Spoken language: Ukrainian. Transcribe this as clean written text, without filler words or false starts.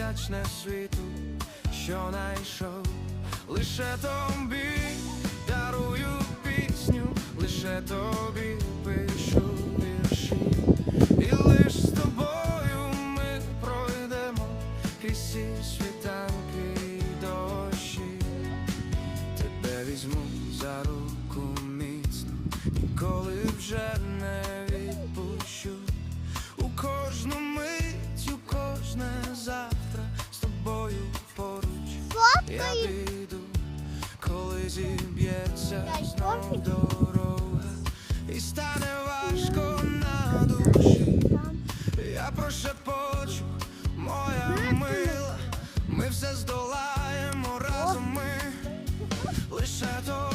вдячне світу, що найшов. Лише тобі дарую пісню, лише тобі пишу вірші. І лиш з тобою ми пройдемо крізь всі світанки і дощі. Тебе візьму за руку міцно, ніколи вже не відпущу. У кожну мить, у кожне завтра з тобою поруч. Я піду, коли зіб'ється знов дорога і стане важко на душі. Я прошепочу, моя мила, ми все здолаємо разом ми. Лише то